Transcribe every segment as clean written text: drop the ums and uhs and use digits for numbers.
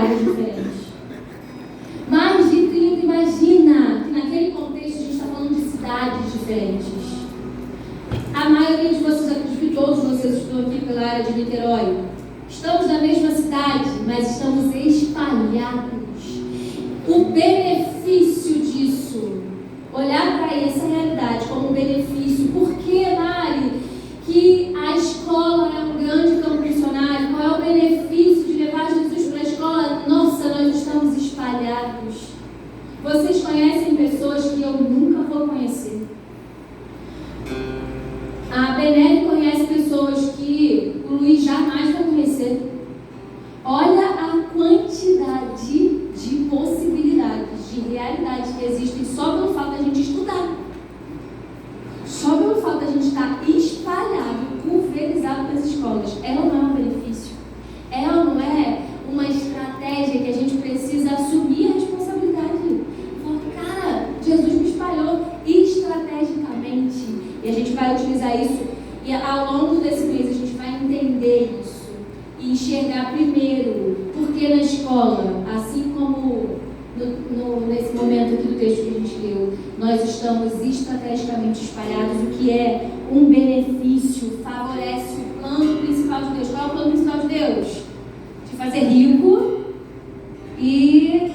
áreas diferentes. Mais de 30, imagina que naquele contexto a gente está falando de cidades diferentes. A maioria de vocês, acredito que todos vocês estão aqui pela área de Niterói. Estamos na mesma cidade, mas estamos espalhados. O benefício disso, olhar para essa realidade como um benefício. Por que, Mari, que a escola é um grande campo missionário? Qual é o benefício de levar Jesus para a escola? Nossa, nós estamos espalhados. Vocês conhecem pessoas que eu nunca vou conhecer. A Benelli conhece pessoas que o Luiz jamais vai conhecer. Olha a quantidade de possibilidades, de realidades que existem só pelo fato da gente estudar. Só pelo fato da gente estar espalhado, pulverizado pelas escolas. É ou não é um benefício? É ou não é uma estratégia que a gente precisa assumir a responsabilidade? Falar, cara, Jesus me espalhou estrategicamente. E a gente vai utilizar isso. E ao longo desse mês a gente vai entender isso. E enxergar primeiro, porque na escola, assim como nesse momento aqui do texto que a gente leu, nós estamos estrategicamente espalhados, o que é um benefício, favorece o plano principal de Deus. Qual é o plano principal de Deus? De fazer rico e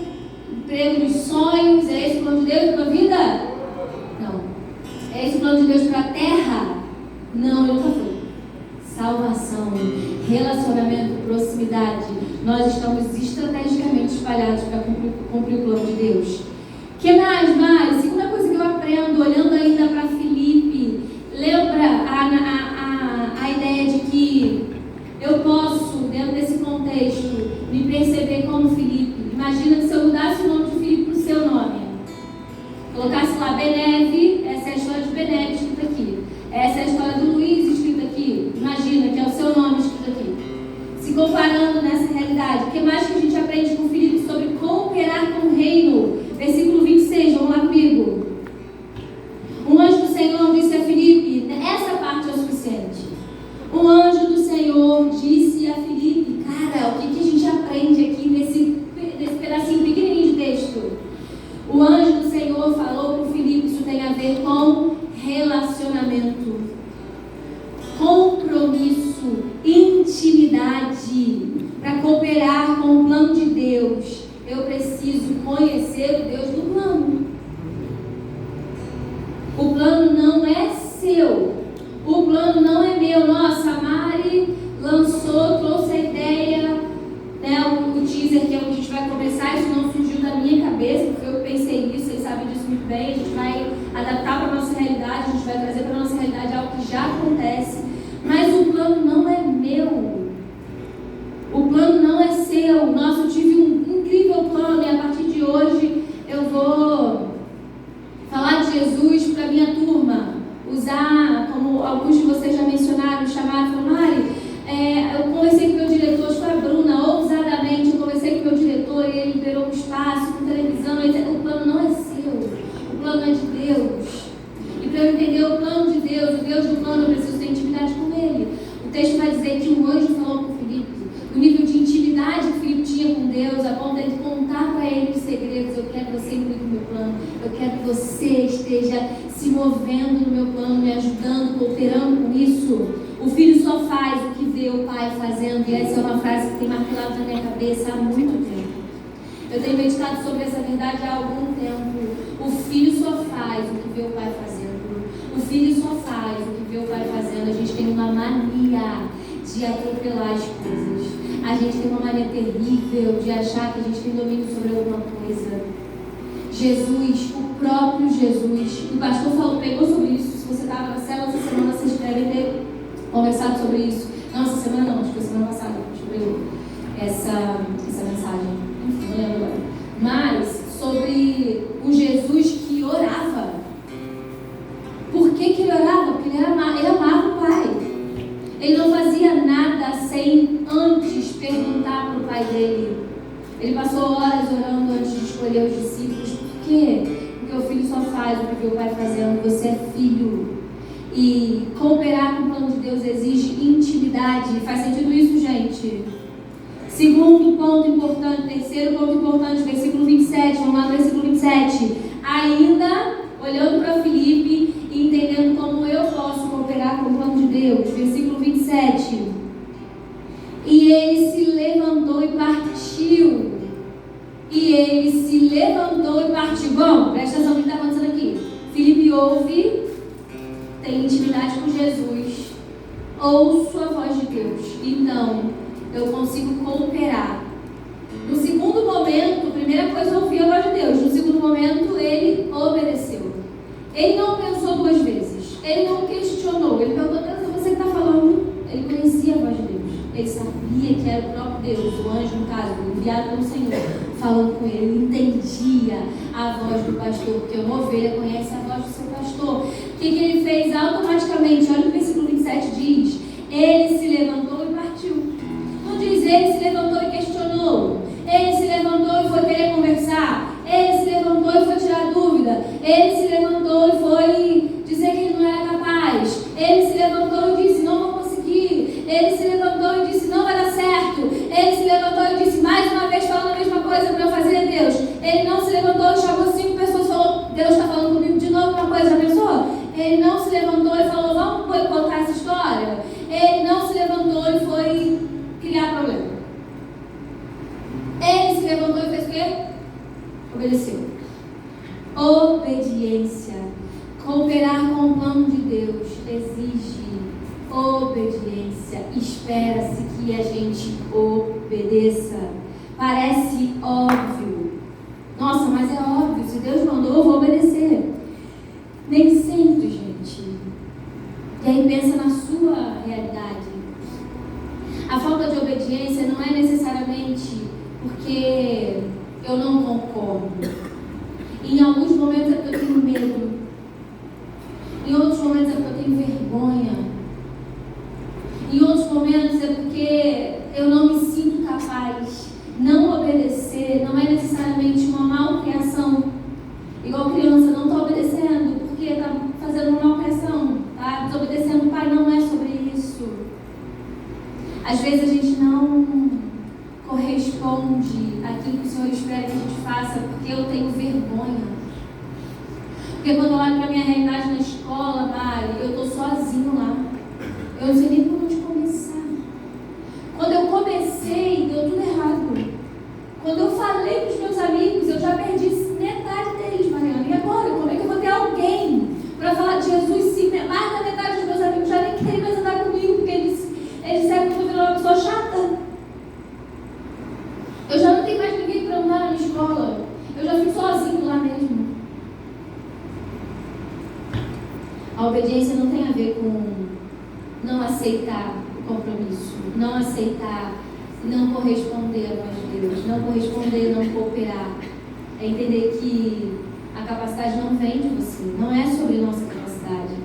emprego dos sonhos. É esse o plano de Deus para a vida? Não. É esse o plano de Deus para a terra? Não, nunca foi. Salvação, relacionamento, proximidade. Nós estamos estrategicamente espalhados para cumprir o plano de Deus. O que mais, Mari? Segunda coisa que eu aprendo, olhando ainda para Filipe, lembra a ideia de que eu posso, dentro desse contexto, me perceber como Filipe. Imagina que se eu mudasse o nome de Filipe para o seu nome, colocasse lá Beneve, essa é a história de Beneve escrita aqui. Essa é a história do Luiz escrita aqui. Imagina que é o seu nome escrito aqui. Se comparando nessa realidade, o que mais que a gente aprende com Filipe sobre cooperar com o reino? Versículo 26, vamos lá comigo. Um anjo do Senhor disse a Filipe, essa parte é o suficiente. Um anjo do Senhor disse a Filipe, cara, o que a gente aprende aqui nesse pedacinho pequenininho de texto? O anjo do Senhor falou para o Filipe, isso tem a ver com relacionamento, compromisso, intimidade. Para cooperar com o plano de Deus, eu preciso conhecer o Deus do plano. O plano não é seu, o plano não é meu. Nossa, a Mari trouxe a ideia, né, o teaser que a gente vai começar. Isso não surgiu da minha cabeça, porque eu pensei nisso, vocês sabem disso muito bem. A gente vai adaptar para a nossa realidade, a gente vai trazer para a nossa realidade algo que já acontece, mas o plano não é meu, o plano não é seu. Nossa, eu tive um incrível plano e a partir de hoje eu vou falar de Jesus para a minha turma, usar, como alguns de vocês já mencionaram, chamaram, falaram, Mari, eu conversei com o meu diretor, acho que foi a Bruna, ousadamente, eu conversei com o meu diretor e ele liberou um espaço com televisão, o plano não é seu, o plano é de Deus. E para eu entender o plano de Deus, o Deus do plano, eu preciso ter intimidade com Ele. O texto vai dizer que um anjo falou com Filipe, o nível de intimidade que Filipe tinha com Deus, a ponto de contar para ele os segredos. Eu quero você comigo no meu plano, eu quero que você esteja se movendo no meu plano, me ajudando, cooperando com isso. O filho só faz o que vê o pai fazendo, e essa é uma frase que tem martelado na minha cabeça há muito tempo. Eu tenho meditado sobre essa verdade há algum tempo. O filho só faz o que vê o pai fazendo. O filho só faz o que vê o pai fazendo. A gente tem uma mania de atropelar as coisas. A gente tem uma mania terrível de achar que a gente tem domínio sobre alguma coisa. Jesus, o próprio Jesus, o pastor pegou sobre isso. Se você estava na célula essa semana, vocês devem ter conversado sobre isso. Não, essa semana não, acho que foi semana passada que a gente pegou essa mensagem. Enfim, não lembro agora. Mas sobre o Jesus que orava. Por que ele orava? Porque ele amava o Pai. Ele não fazia nada sem antes perguntar para o pai dele. Ele passou horas orando antes de escolher os discípulos. Por quê? Porque o filho só faz o que vê o pai fazendo. Você é filho. E cooperar com o plano de Deus exige intimidade. Faz sentido isso, gente? Segundo ponto importante, partiu. Bom, presta atenção no que está acontecendo aqui. Filipe ouve, tem intimidade com Jesus, ouço a voz de Deus, então eu consigo cooperar. No segundo momento, a primeira coisa, ouviu a voz de Deus. No segundo momento, ele obedeceu. Ele não pensou duas vezes. Ele não questionou. Ele perguntou: Deus, você que está falando? Ele conhecia a voz de Deus. Ele sabia que era o próprio Deus, o anjo, no caso, enviado pelo Senhor, falando com ele. Ele entendia a voz do pastor, porque uma ovelha conhece a voz do seu pastor. O que ele fez automaticamente? Olha o versículo 27 diz: ele se levantou e partiu. Não diz ele se levantou e questionou. Ele se levantou e foi querer conversar. Ele se levantou e foi tirar dúvida. Ele se levantou e foi dizer que ele não era capaz. Ele se levantou e disse: não vou conseguir. Ele se levantou e disse: não vai dar certo. Ele se levantou e disse, mais uma vez falando a mesma coisa para eu fazer, Deus. Ele não se levantou e chamou 5 pessoas e falou: Deus está falando comigo de novo uma coisa. Já pensou? Ele não se levantou e falou: vamos boicotar essa história. Ele não se levantou e foi criar problema. Ele se levantou e fez o quê? Obedeceu. Obediência. Cooperar com o plano de Deus exige obediência. Espera-se que a gente obedeça. Parece óbvio. Nossa, mas é óbvio. Se Deus mandou, eu vou obedecer. Nem sempre, gente. E aí pensa na sua realidade. A falta de obediência não é necessariamente porque eu não concordo. Em alguns momentos é porque eu tenho medo. Em outros momentos é porque eu tenho vergonha. Em outros momentos é porque eu não me sinto capaz. Não obedecer não é necessariamente uma malcriação. Igual criança, não está obedecendo porque está fazendo uma malcriação. Está desobedecendo o pai, não é sobre isso. Às vezes a gente não corresponde àquilo que o Senhor espera que a gente faça porque eu tenho vergonha. Porque quando eu olho para a minha realidade na escola, Mari, eu estou sozinho lá. Eu não sei nem por onde começar. Quando eu comecei, deu tudo errado. Quando eu falei para os meus amigos, eu já perdi metade deles, Mariana. E agora? Como é que eu vou ter alguém para falar de Jesus se mais da metade dos meus amigos já nem querem mais andar comigo? Porque eles disseram que eu estou virando uma pessoa chata. Eu já não tenho mais ninguém para andar na minha escola. Eu já fico sozinho lá mesmo. A obediência não tem a ver com não aceitar o compromisso, não aceitar, não corresponder à voz de Deus, não corresponder, não cooperar. É entender que a capacidade não vem de você, não é sobre nossa capacidade.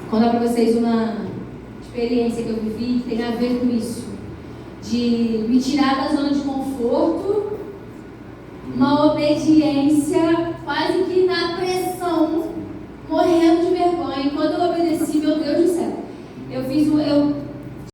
Vou contar para vocês uma experiência que eu vivi que tem a ver com isso, de me tirar da zona de conforto, uma obediência quase que na pressão, morrendo de vergonha. E quando eu obedeci, meu Deus do céu, eu